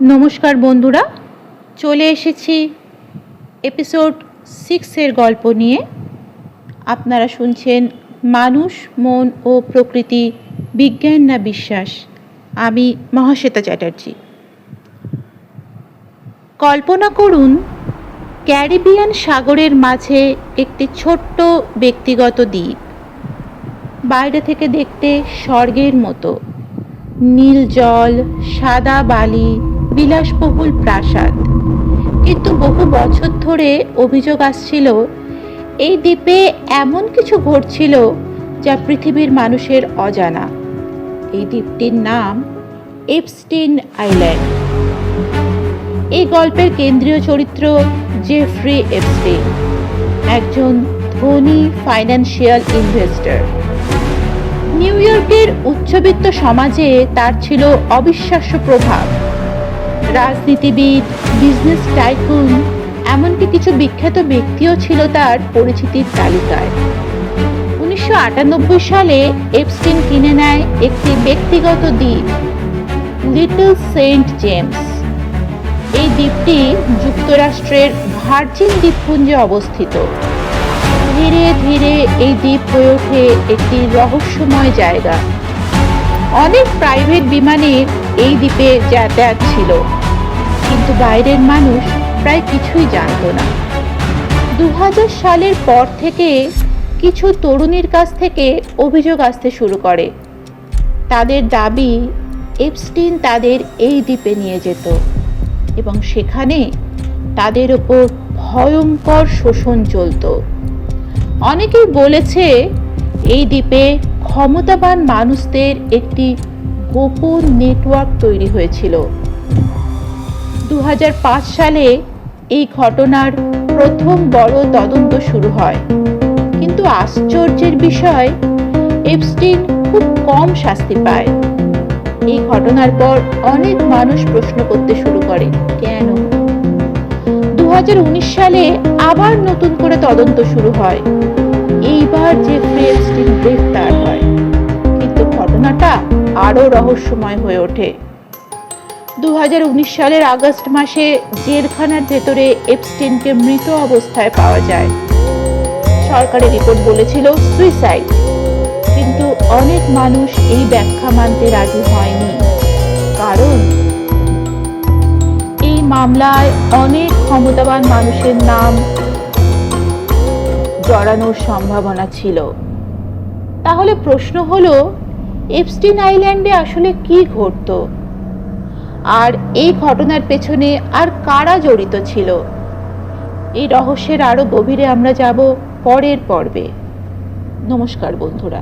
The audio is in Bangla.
নমস্কার বন্ধুরা, চলে এসেছি এপিসোড 6-এর গল্প নিয়ে। আপনারা শুনছেন মানুষ, মন ও প্রকৃতি, বিজ্ঞান না বিশ্বাস। আমি মহাশ্বেতা চ্যাটার্জি। কল্পনা করুন, ক্যারিবিয়ান সাগরের মাঝে একটি ছোট্ট ব্যক্তিগত দ্বীপ। বাইরে থেকে দেখতে স্বর্গের মতো। নীল জল, সাদা বালি, বিলাসবহুল প্রাসাদ। কিন্তু বহু বছর ধরে অভিযোগ আসছিল এই দ্বীপে এমন কিছু ঘটছিল যা পৃথিবীর মানুষের অজানা। এই দ্বীপটির নাম এপস্টিন আইল্যান্ড। এই গল্পের কেন্দ্রীয় চরিত্র জেফ্রি এপস্টিন, একজন ধনী ফাইন্যান্সিয়াল ইনভেস্টর। নিউ ইয়র্কের উচ্চবিত্ত সমাজে তার ছিল অবিশ্বাস্য প্রভাব। রাজনীতিবিদ, বিজনেস টাইকুন, এমনকি কিছু বিখ্যাত ব্যক্তিও ছিল তার পরিচিতির তালিকায়। 1998 সালে এপস্টিন কিনে নেয় একটি ব্যক্তিগত দ্বীপ, লিটল সেন্ট জেমস। এই দ্বীপটি যুক্তরাষ্ট্রের ভার্জিন দ্বীপপুঞ্জে অবস্থিত। ধীরে ধীরে এই দ্বীপ হয়ে ওঠে একটি রহস্যময় জায়গা। অনেক প্রাইভেট বিমানের এই দ্বীপে যাতায়াত ছিল, কিন্তু বাইরের মানুষ প্রায় কিছুই জানত না। 2000 সালের পর থেকে কিছু তরুণীর কাছ থেকে অভিযোগ আসতে শুরু করে। তাদের দাবি, এপস্টিন তাদের এই দ্বীপে নিয়ে যেত এবং সেখানে তাদের ওপর ভয়ঙ্কর শোষণ চলত। অনেকেই বলেছে এই দ্বীপে ক্ষমতাবান মানুষদের একটি গোপন নেটওয়ার্ক তৈরি হয়েছিল। 2005 সালে এই ঘটনার প্রথম বড় তদন্ত শুরু হয়, কিন্তু আশ্চর্যের বিষয়, এপস্টিন খুব কম শাস্তি পায়। এই ঘটনার পর অনেক মানুষ প্রশ্ন করতে শুরু করে, কেন? 2019 সালে আবার নতুন করে তদন্ত শুরু হয়। এইবার জেফ্রি এপস্টিন গ্রেফতার হয়, কিন্তু ঘটনাটা আরো রহস্যময় হয়ে ওঠে। 2019 সালের আগস্ট মাসে জেলখানার ভেতরে এপস্টিনকে মৃত অবস্থায় পাওয়া যায়। সরকারি রিপোর্ট বলেছিল সুইসাইড, কিন্তু অনেক মানুষ এই ব্যাখ্যা মানতে রাজি হয়নি, কারণ এই মামলায় অনেক ক্ষমতাবান মানুষের নাম জড়ানোর সম্ভাবনা ছিল। তাহলে প্রশ্ন হলো, এপস্টিন আইল্যান্ডে আসলে কি ঘটতো, আর এই ঘটনার পেছনে আর কারা জড়িত ছিল? এই রহস্যের আরো গভীরে আমরা যাব পরের পর্বে। নমস্কার বন্ধুরা।